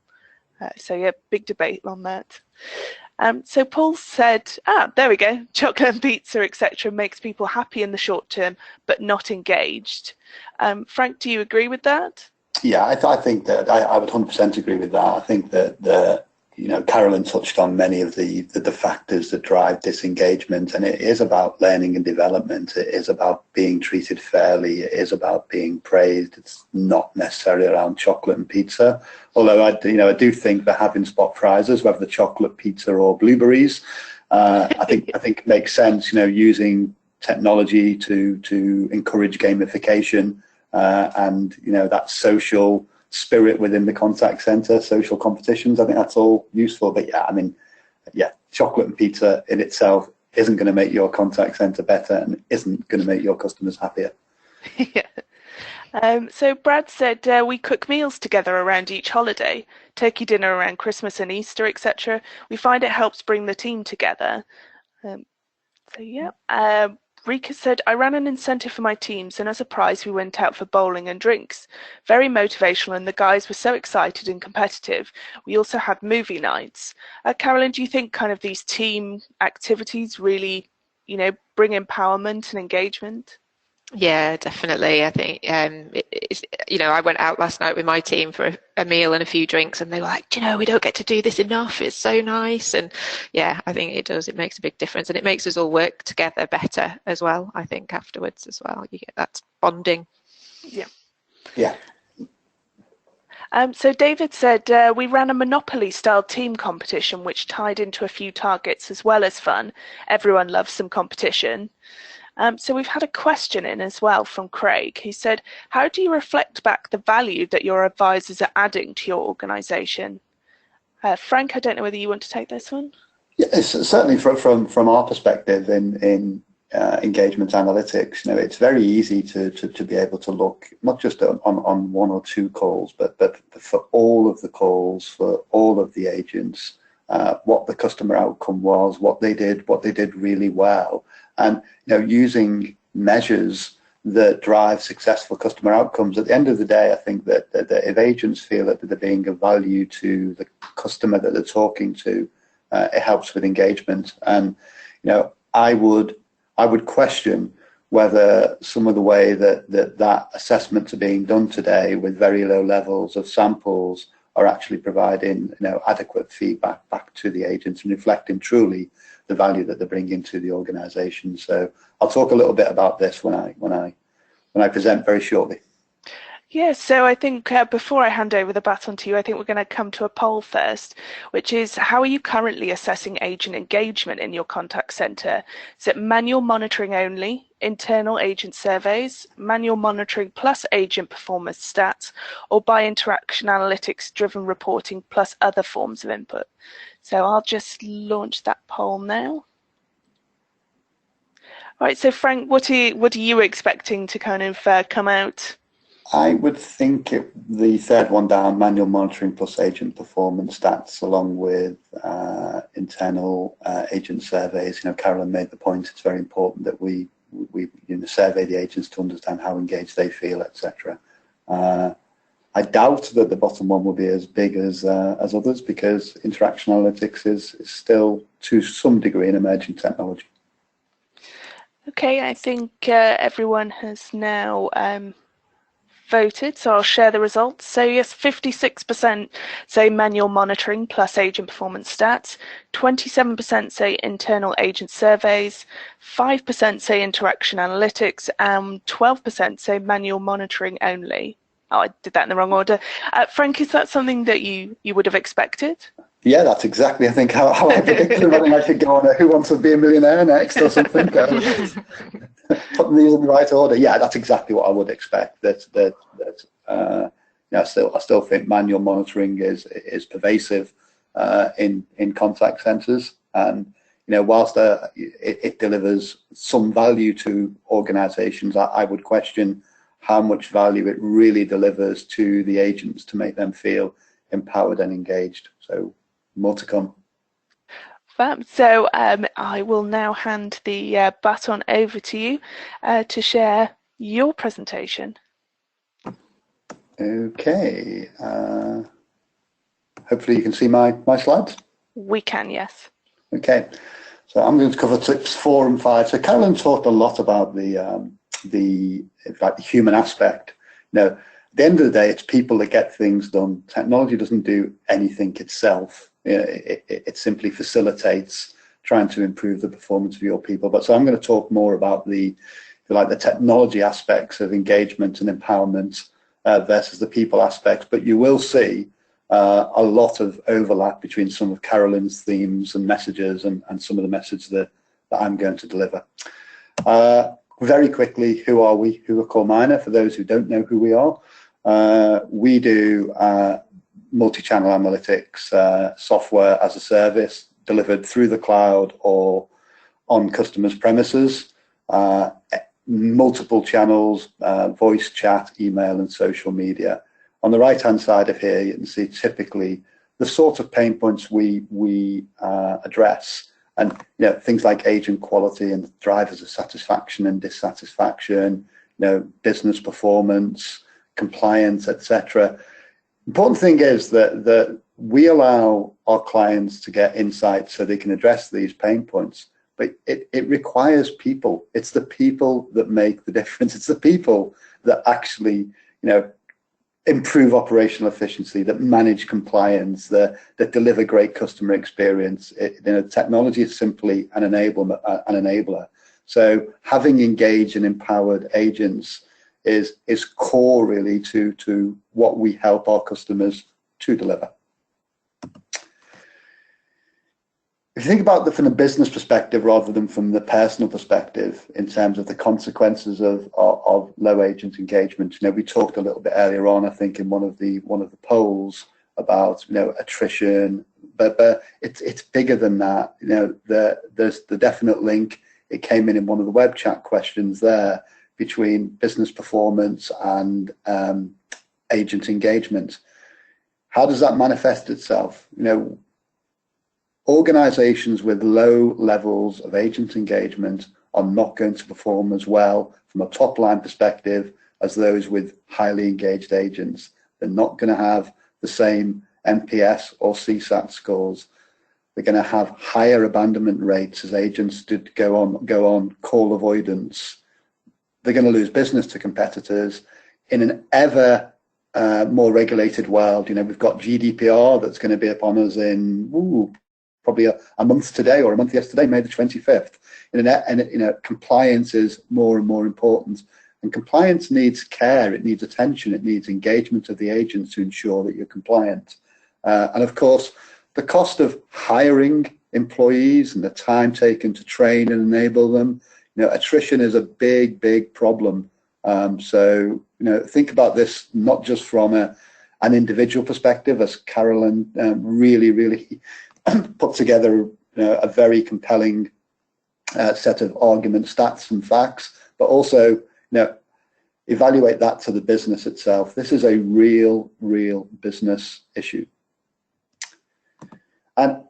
So yeah, big debate on that. So Paul said, there we go, chocolate and pizza, etc. makes people happy in the short term, but not engaged. Frank, do you agree with that? Yeah, I think that I would 100% agree with that. I think that Carolyn touched on many of the factors that drive disengagement, and it is about learning and development. It is about being treated fairly. It is about being praised. It's not necessarily around chocolate and pizza. Although I do think that having spot prizes, whether the chocolate, pizza, or blueberries, I think it makes sense. Using technology to encourage gamification and that social spirit within the contact center, social competitions. I think that's all useful. But yeah, chocolate and pizza in itself isn't going to make your contact center better and isn't going to make your customers happier. Yeah. So Brad said, we cook meals together around each holiday, turkey dinner around Christmas and Easter, etc. We find it helps bring the team together. Rika said, I ran an incentive for my teams, and as a prize we went out for bowling and drinks. Very motivational, and the guys were so excited and competitive. We also had movie nights. Carolyn, do you think kind of these team activities really, bring empowerment and engagement? Yeah, definitely. I think I went out last night with my team for a meal and a few drinks, and they were like, we don't get to do this enough. It's so nice. And yeah, I think it does. It makes a big difference, and it makes us all work together better as well. I think afterwards as well, you get that bonding. Yeah. Yeah. So David said, we ran a Monopoly-style team competition, which tied into a few targets as well as fun. Everyone loves some competition. So we've had a question in as well from Craig. He said, how do you reflect back the value that your advisors are adding to your organisation? Frank, I don't know whether you want to take this one. Yeah, it's certainly from our perspective in engagement analytics, it's very easy to be able to look not just on one or two calls, but for all of the calls, for all of the agents, what the customer outcome was, what they did really well. And using measures that drive successful customer outcomes. At the end of the day, I think that if agents feel that they're being of value to the customer that they're talking to, it helps with engagement. And I would question whether some of the way that assessments are being done today with very low levels of samples are actually providing adequate feedback back to the agents and reflecting truly the value that they're bringing to the organisation. So I'll talk a little bit about this when I present very shortly. Yeah, so I think before I hand over the baton to you, I think we're going to come to a poll first, which is how are you currently assessing agent engagement in your contact center? Is it manual monitoring only, internal agent surveys, manual monitoring plus agent performance stats, or by interaction analytics driven reporting plus other forms of input? So I'll just launch that poll now. All right, so Frank, what are you expecting to kind of come out? I would think the third one down, manual monitoring plus agent performance stats, along with internal agent surveys. Carolyn made the point, it's very important that we survey the agents to understand how engaged they feel, etc. I doubt that the bottom one will be as big as others, because interaction analytics is still to some degree an emerging technology. Okay, I think everyone has now voted, so I'll share the results. So yes, 56% say manual monitoring plus agent performance stats, 27% say internal agent surveys, 5% say interaction analytics, and 12% say manual monitoring only. Oh, I did that in the wrong order. Frank, is that something that you would have expected? Yeah, that's exactly, I think, how I predicted. I think I should go on Who Wants to Be a Millionaire next or something. Putting these in the right order. Yeah, that's exactly what I would expect. I still think manual monitoring is pervasive in contact centres, and whilst it delivers some value to organisations, I would question how much value it really delivers to the agents to make them feel empowered and engaged. So more to come. So I will now hand the baton over to you to share your presentation. Okay. Hopefully you can see my slides. We can, yes. Okay. So I'm going to cover tips 4 and 5. So Carolyn talked a lot about the human aspect. At the end of the day, it's people that get things done. Technology doesn't do anything itself. It simply facilitates trying to improve the performance of your people. But so I'm going to talk more about the technology aspects of engagement and empowerment versus the people aspects. But you will see a lot of overlap between some of Carolyn's themes and messages and some of the messages that I'm going to deliver. Very quickly, who are we? Who are Core Miner? For those who don't know who we are, we do multi-channel analytics software as a service delivered through the cloud or on customers' premises, multiple channels, voice, chat, email, and social media. On the right-hand side of here, you can see typically the sort of pain points we address, and things like agent quality and drivers of satisfaction and dissatisfaction, business performance, compliance, etc. Important thing is that we allow our clients to get insights so they can address these pain points, but it requires people. It's the people that make the difference. It's the people that actually improve operational efficiency, that manage compliance, that deliver great customer experience. Technology is simply an enabler. So having engaged and empowered agents is core really to what we help our customers to deliver. If you think about it from a business perspective rather than from the personal perspective, in terms of the consequences of low agent engagement, we talked a little bit earlier on, I think, in one of the polls about attrition, but it's bigger than that. There's the definite link. It came in one of the web chat questions there between business performance and agent engagement. How does that manifest itself? Organizations with low levels of agent engagement are not going to perform as well from a top line perspective as those with highly engaged agents. They're not going to have the same NPS or CSAT scores. They're going to have higher abandonment rates as agents go on call avoidance. They're going to lose business to competitors in an ever more regulated world. We've got GDPR that's going to be upon us in probably a month today or a month yesterday, May the 25th. And compliance is more and more important. And compliance needs care, it needs attention, it needs engagement of the agents to ensure that you're compliant. And of course, the cost of hiring employees and the time taken to train and enable them, attrition is a big, big problem. So, think about this not just from an individual perspective, as Carolyn really put together a very compelling set of arguments, stats and facts, but also evaluate that to the business itself. This is a real business issue. And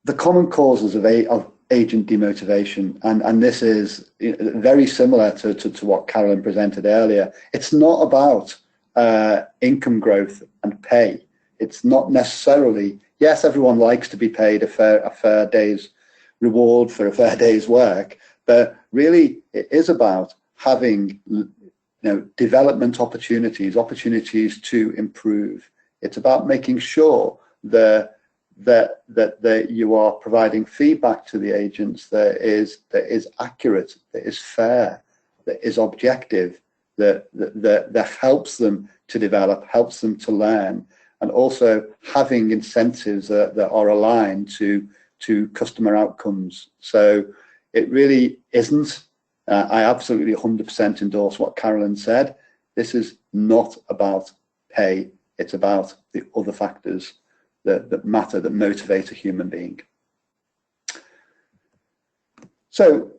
the common causes of agent demotivation, and this is very similar to what Carolyn presented earlier. It's not about income growth and pay. It's not necessarily, yes, everyone likes to be paid a fair day's reward for a fair day's work, but really it is about having development opportunities to improve. It's about making sure that you are providing feedback to the agents that is accurate, that is fair, that is objective, that helps them to develop, helps them to learn, and also having incentives that are aligned to customer outcomes. So it really isn't, I absolutely 100% endorse what Carolyn said. This is not about pay, it's about the other factors that matter, that motivate a human being. So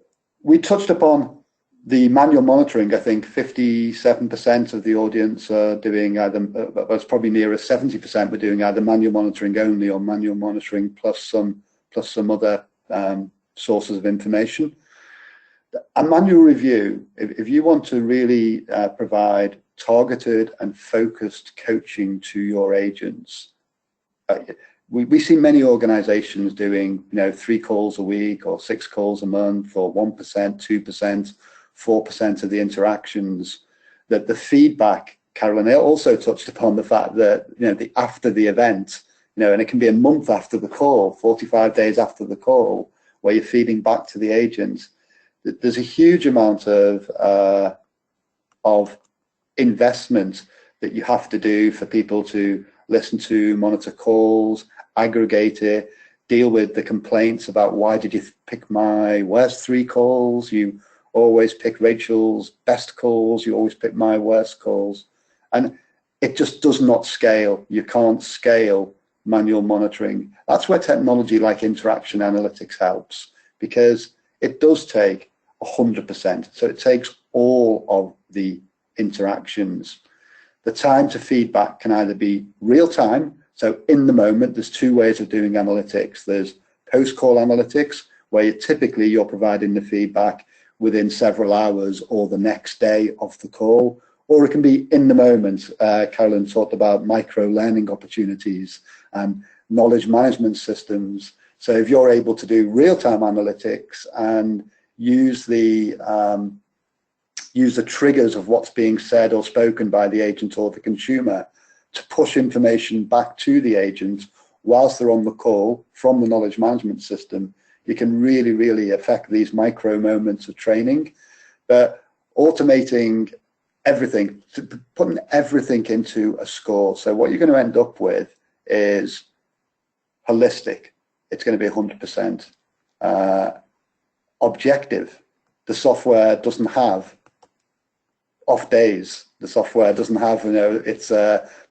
we touched upon the manual monitoring. I think 57% of the audience are doing either, it's probably nearer 70% were doing either manual monitoring only or manual monitoring plus some other sources of information. A manual review, if you want to really provide targeted and focused coaching to your agents, we see many organizations doing 3 calls a week or 6 calls a month or 1%, 2%, 4% of the interactions. That the feedback, Carolyn also touched upon the fact that after the event, and it can be a month after the call, 45 days after the call, where you're feeding back to the agents. There's a huge amount of investment that you have to do for people to listen to, monitor calls, aggregate it, deal with the complaints about why did you pick my worst 3 calls, you always pick Rachel's best calls, you always pick my worst calls. And it just does not scale. You can't scale manual monitoring. That's where technology like interaction analytics helps, because it does take 100%. So it takes all of the interactions. The time to feedback can either be real time, so in the moment. There's 2 ways of doing analytics. There's post-call analytics, where you're providing the feedback within several hours or the next day of the call, or it can be in the moment. Carolyn talked about micro-learning opportunities and knowledge management systems. So if you're able to do real-time analytics and use the triggers of what's being said or spoken by the agent or the consumer to push information back to the agent whilst they're on the call from the knowledge management system, you can really affect these micro moments of training. But automating everything, putting everything into a score. So what you're going to end up with is holistic. It's going to be 100%. Objective. The software doesn't have off days. The software doesn't have, it's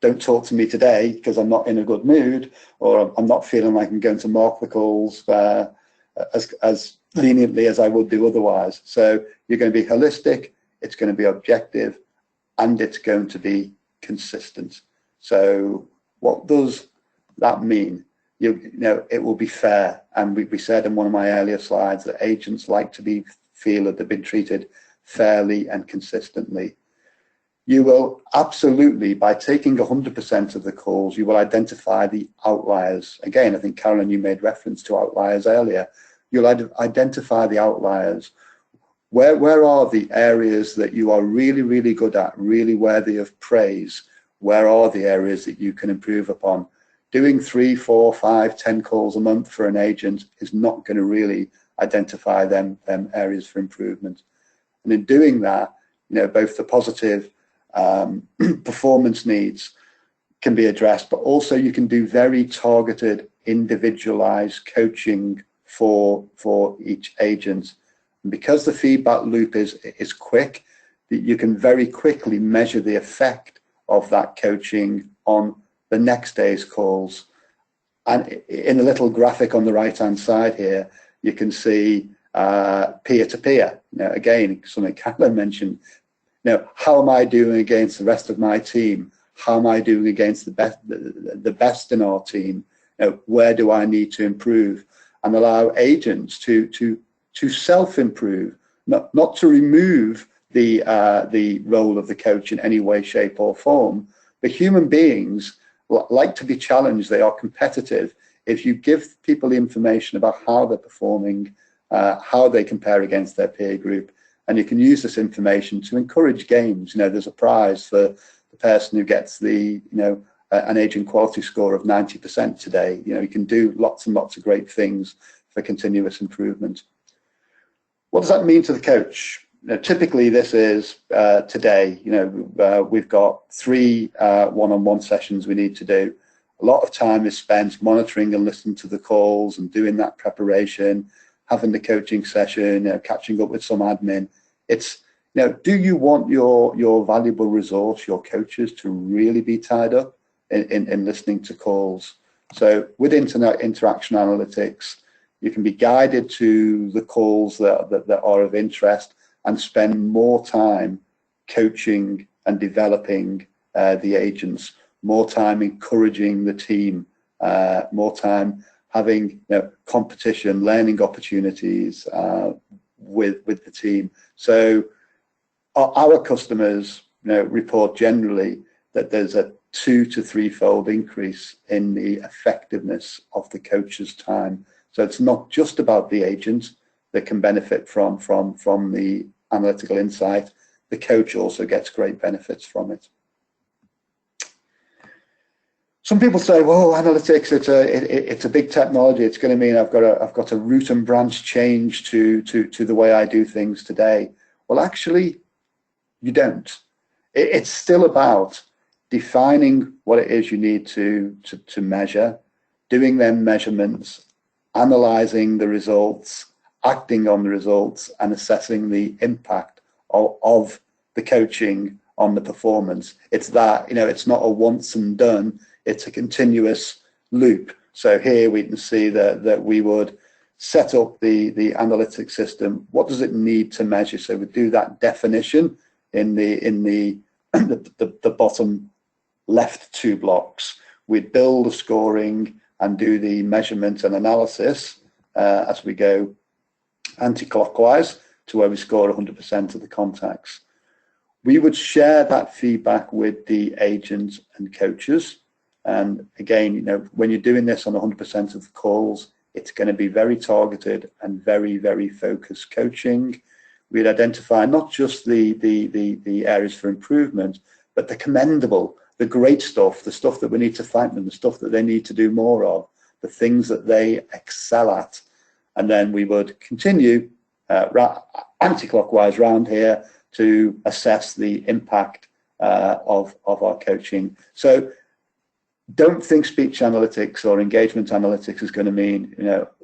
don't talk to me today because I'm not in a good mood, or I'm not feeling like I'm going to mark the calls as leniently as I would do otherwise. So you're going to be holistic, it's going to be objective, and it's going to be consistent. So what does that mean? It will be fair. And we said in one of my earlier slides that agents like to feel that they've been treated fairly and consistently. You will absolutely, by taking 100% of the calls, you will identify the outliers. Again, I think, Carolyn, you made reference to outliers earlier. You'll identify the outliers. Where are the areas that you are really good at, really worthy of praise? Where are the areas that you can improve upon? Doing 3, 4, 5, 10 calls a month for an agent is not going to really identify them areas for improvement. And in doing that, both the positive performance needs can be addressed, but also you can do very targeted, individualized coaching for each agent. And because the feedback loop is quick, you can very quickly measure the effect of that coaching on the next day's calls. And in the little graphic on the right hand side here, you can see peer-to-peer. Again, something Caroline mentioned. How am I doing against the rest of my team? How am I doing against the best in our team? Where do I need to improve? And allow agents to self-improve, not to remove the role of the coach in any way, shape, or form. But human beings like to be challenged. They are competitive. If you give people the information about how they're performing, how they compare against their peer group, and you can use this information to encourage games. There's a prize for the person who gets an agent quality score of 90% today. You can do lots and lots of great things for continuous improvement. What does that mean to the coach? Typically, this is today. We've got 3 one-on-one sessions we need to do. A lot of time is spent monitoring and listening to the calls and doing that preparation, having the coaching session, catching up with some admin. It's, do you want your valuable resource, your coaches, to really be tied up in listening to calls? So with internet interaction analytics, you can be guided to the calls that are of interest and spend more time coaching and developing the agents, more time encouraging the team, more time having competition, learning opportunities with the team. So our customers report generally that there's a 2 to 3-fold increase in the effectiveness of the coach's time. So it's not just about the agent that can benefit from the analytical insight. The coach also gets great benefits from it. Some people say, well, analytics, it's a big technology. It's going to mean I've got a root and branch change to the way I do things today. Well, actually, you don't. It's still about defining what it is you need to measure, doing them measurements, analyzing the results, acting on the results, and assessing the impact of the coaching on the performance. It's that, it's not a once and done. It's a continuous loop. So here we can see that we would set up the analytic system. What does it need to measure? So we do that definition in the bottom left 2 blocks. We build the scoring and do the measurement and analysis as we go anti-clockwise to where we score 100% of the contacts. We would share that feedback with the agents and coaches. And again, when you're doing this on 100% of the calls, it's going to be very targeted and very, very focused coaching. We'd identify not just the areas for improvement, but the commendable, the great stuff, the stuff that we need to thank them, the stuff that they need to do more of, the things that they excel at. And then we would continue anti-clockwise round here to assess the impact of our coaching. So don't think speech analytics or engagement analytics is going to mean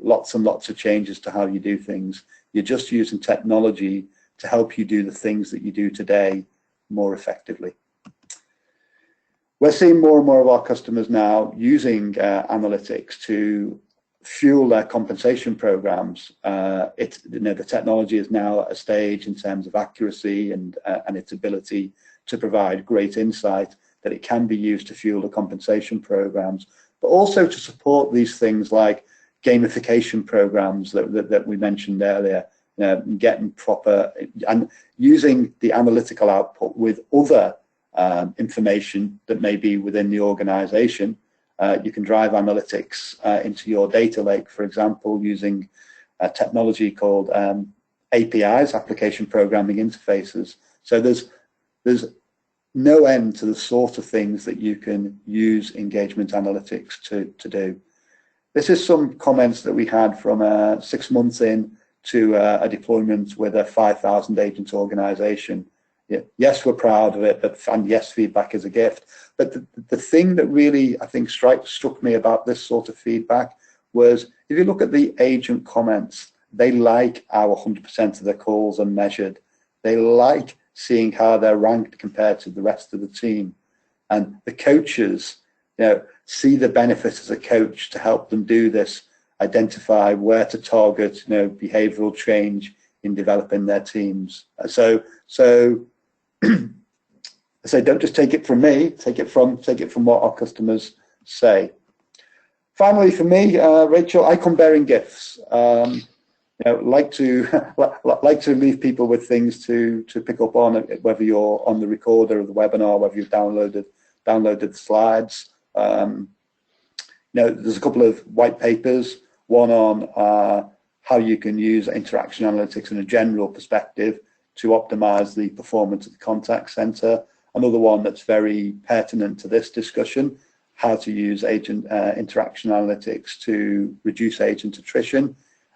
lots and lots of changes to how you do things. You're just using technology to help you do the things that you do today more effectively. We're seeing more and more of our customers now using analytics to fuel their compensation programs. The technology is now at a stage in terms of accuracy and its ability to provide great insight that it can be used to fuel the compensation programs, but also to support these things like gamification programs that we mentioned earlier, getting proper and using the analytical output with other information that may be within the organization. You can drive analytics into your data lake, for example, using a technology called APIs, application programming interfaces. So there's no end to the sort of things that you can use engagement analytics to do. This is some comments that we had from 6 months in to a deployment with a 5,000 agent organization. yes, we're proud of it, and yes, feedback is a gift. But the thing that really, I think, struck me about this sort of feedback was, if you look at the agent comments, they like our 100% of their calls are measured. They like seeing how they're ranked compared to the rest of the team. And the coaches, see the benefit as a coach to help them do this, identify where to target, behavioral change in developing their teams. So don't just take it from me, take it from what our customers say. Finally, for me, Rachel, I come bearing gifts. Like to leave people with things to pick up on, whether you're on the recorder of the webinar, whether you've downloaded the slides. There's a couple of white papers, one on how you can use interaction analytics in a general perspective to optimize the performance of the contact center. Another one that's very pertinent to this discussion, how to use agent interaction analytics to reduce agent attrition.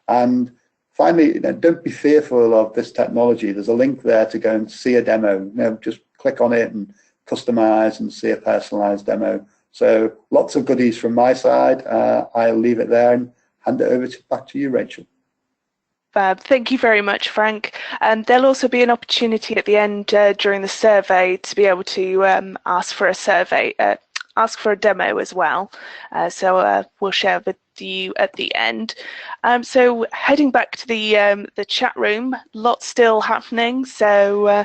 And finally, don't be fearful of this technology. There's a link there to go and see a demo. Just click on it and customize and see a personalized demo. So lots of goodies from my side. I'll leave it there and hand it over back to you, Rachel. Fab. Thank you very much, Frank. There'll also be an opportunity at the end during the survey to be able to ask for a demo as well. So we'll share with you at the end. So heading back to the chat room, lots still happening. So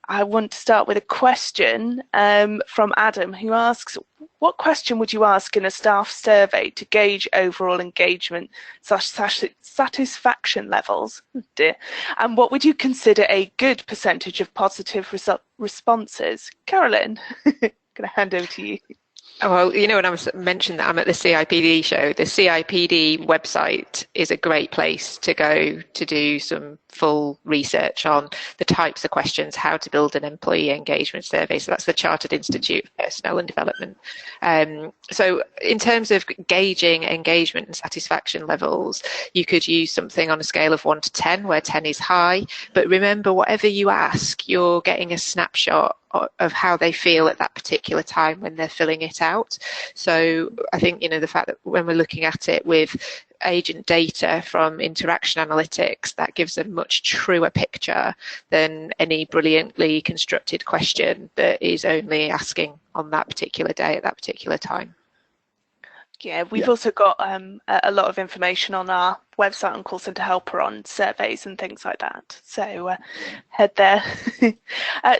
I want to start with a question from Adam, who asks, what question would you ask in a staff survey to gauge overall engagement / satisfaction levels? Oh dear. And what would you consider a good percentage of positive responses? Carolyn, going to hand over to you. Well, when I mentioned that I'm at the CIPD show, the CIPD website is a great place to go to do some full research on the types of questions, how to build an employee engagement survey. So that's the Chartered Institute of Personnel and Development. So in terms of gauging engagement and satisfaction levels, you could use something on a scale of 1 to 10, where 10 is high. But remember, whatever you ask, you're getting a snapshot of how they feel at that particular time when they're filling it out. So I think, the fact that when we're looking at it with agent data from interaction analytics, that gives a much truer picture than any brilliantly constructed question that is only asking on that particular day at that particular time. Yeah, we've also got a lot of information on our website on Call Centre Helper on surveys and things like that. So head there.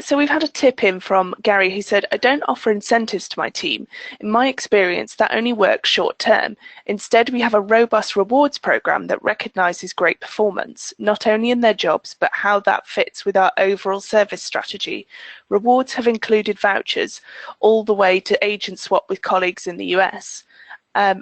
So we've had a tip in from Gary, who said, I don't offer incentives to my team. In my experience, that only works short term. Instead, we have a robust rewards program that recognises great performance, not only in their jobs, but how that fits with our overall service strategy. Rewards have included vouchers all the way to agent swap with colleagues in the US.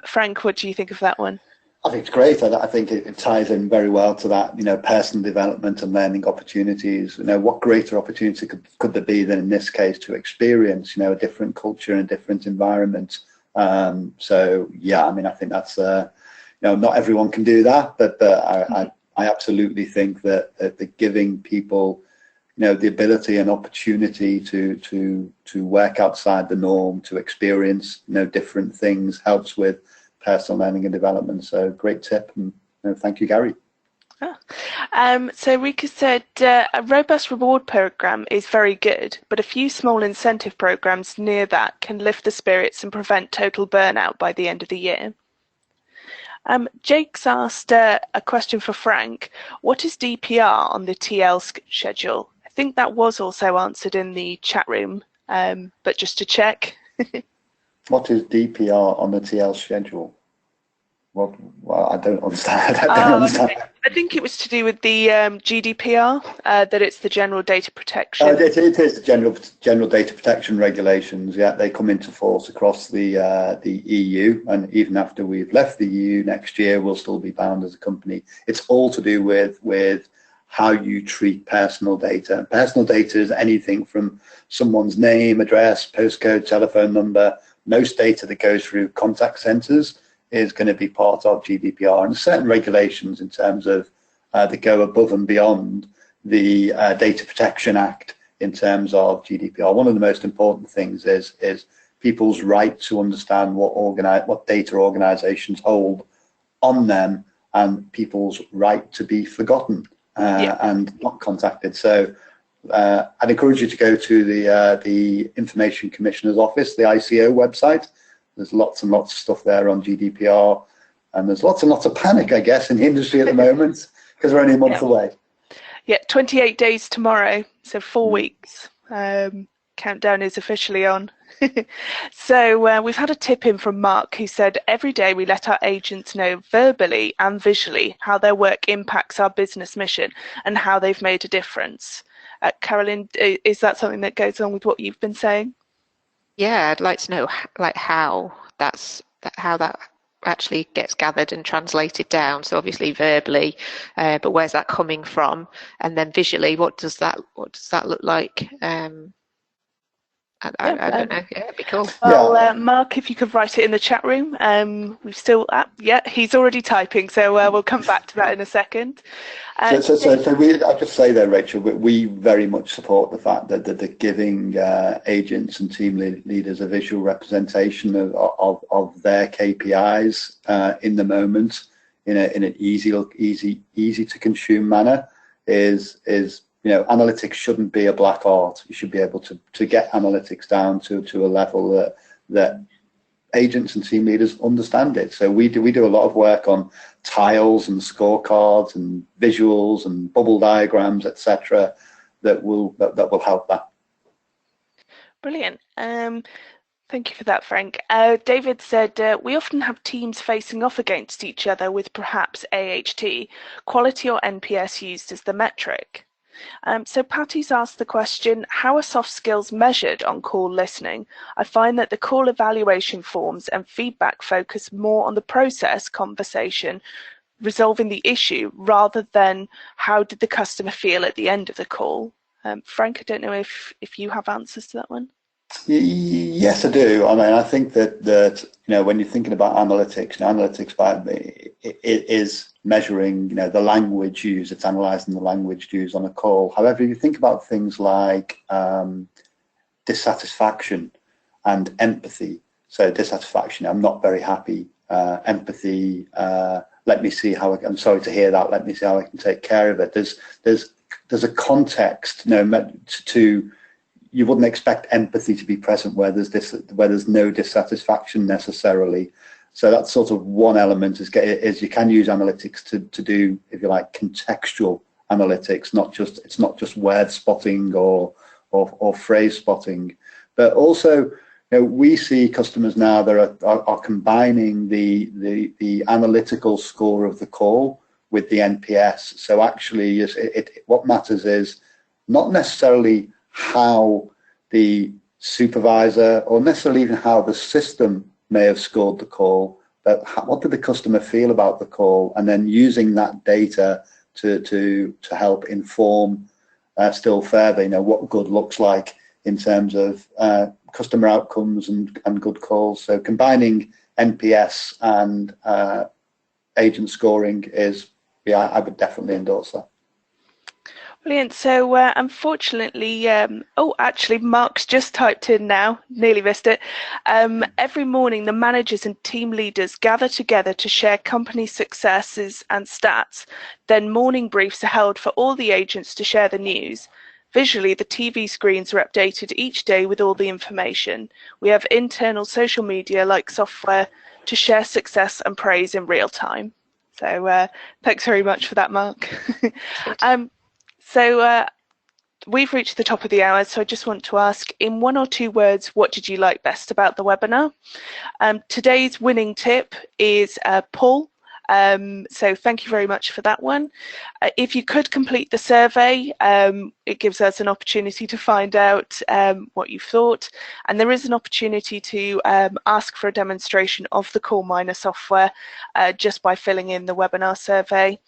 Frank, what do you think of that one? I think it's great. I think it ties in very well to that, personal development and learning opportunities. What greater opportunity could there be than in this case to experience, a different culture and a different environment. So yeah, I think that's, not everyone can do that, but I absolutely think that giving people, the ability and opportunity to work outside the norm, to experience, different things, helps with personal learning and development. So great tip, and thank you, Gary. So Rika said a robust reward program is very good, but a few small incentive programs near that can lift the spirits and prevent total burnout by the end of the year. Jake's asked a question for Frank. What is DPR on the TL schedule? I think that was also answered in the chat room, but just to check. What is DPR on the TL schedule? Well, I don't understand. Okay. I think it was to do with the GDPR, that it's the General Data Protection. It is the General Data Protection regulations. Yeah, they come into force across the EU, and even after we've left the EU next year, we'll still be bound as a company. It's all to do with how you treat personal data. Personal data is anything from someone's name, address, postcode, telephone number. Most data that goes through contact centres is going to be part of GDPR, and certain regulations in terms of that go above and beyond the Data Protection Act in terms of GDPR. One of the most important things is people's right to understand what data organizations hold on them, and people's right to be forgotten and not contacted. So I'd encourage you to go to the Information Commissioner's Office, the ICO website. There's lots and lots of stuff there on GDPR, and there's lots and lots of panic, I guess, in the industry at the moment because we're only a month away. Yeah, 28 days tomorrow, so 4 weeks. Countdown is officially on. So we've had a tip in from Mark who said, every day we let our agents know verbally and visually how their work impacts our business mission and how they've made a difference. Carolyn, is that something that goes on with what you've been saying? Yeah, I'd like to know how that actually gets gathered and translated down. So obviously verbally, but where's that coming from? And then visually, what does that look like? I don't know. Yeah, it'd be cool. Well, Mark, if you could write it in the chat room. We've still, he's already typing, so we'll come back to that in a second. I'll just say there, Rachel, we very much support the fact that the giving agents and team leaders a visual representation of their KPIs in the moment in an easy to consume manner is analytics shouldn't be a black art. You should be able to get analytics down to a level that agents and team leaders understand it. So we do a lot of work on tiles and scorecards and visuals and bubble diagrams, etc. that will help that. Brilliant. Thank you for that, Frank. David said, we often have teams facing off against each other with perhaps AHT, quality or NPS used as the metric. So Patty's asked the question, how are soft skills measured on call listening? I find that the call evaluation forms and feedback focus more on the process conversation, resolving the issue, rather than how did the customer feel at the end of the call. Frank, I don't know if you have answers to that one. Yes, I do. I mean, I think that when you're thinking about analytics, it is measuring the language used. It's analysing the language used on a call. However, you think about things like dissatisfaction and empathy. So dissatisfaction, I'm not very happy. Empathy, let me see how I'm sorry to hear that. Let me see how I can take care of it. There's a context, to. You wouldn't expect empathy to be present where there's no dissatisfaction necessarily. So that's sort of one element is you can use analytics to do, if you like, contextual analytics. It's not just word spotting or phrase spotting, but also we see customers now that are combining the analytical score of the call with the NPS. So actually, what matters is not necessarily how the supervisor or necessarily even how the system may have scored the call, but what did the customer feel about the call, and then using that data to help inform still further, what good looks like in terms of customer outcomes and good calls. So combining NPS and agent scoring is, I would definitely endorse that. Brilliant. So unfortunately, actually Mark's just typed in now, nearly missed it. Every morning the managers and team leaders gather together to share company successes and stats. Then morning briefs are held for all the agents to share the news. Visually, the TV screens are updated each day with all the information. We have internal social media like software to share success and praise in real time. So thanks very much for that, Mark. So we've reached the top of the hour, so I just want to ask, in 1 or 2 words, what did you like best about the webinar? Today's winning tip is pull. So thank you very much for that one. If you could complete the survey, it gives us an opportunity to find out what you thought. And there is an opportunity to ask for a demonstration of the Call Miner software just by filling in the webinar survey.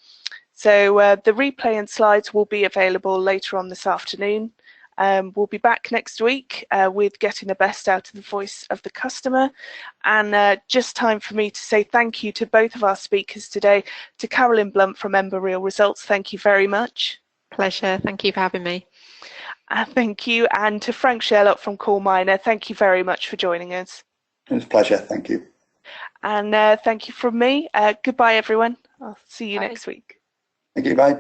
So the replay and slides will be available later on this afternoon. We'll be back next week with getting the best out of the voice of the customer. And just time for me to say thank you to both of our speakers today. To Carolyn Blunt from Ember Real Results, thank you very much. Pleasure. Thank you for having me. Thank you. And to Frank Sherlock from Coal Miner, thank you very much for joining us. It was a pleasure. Thank you. And thank you from me. Goodbye, everyone. I'll see you next week. Thank you. Bye.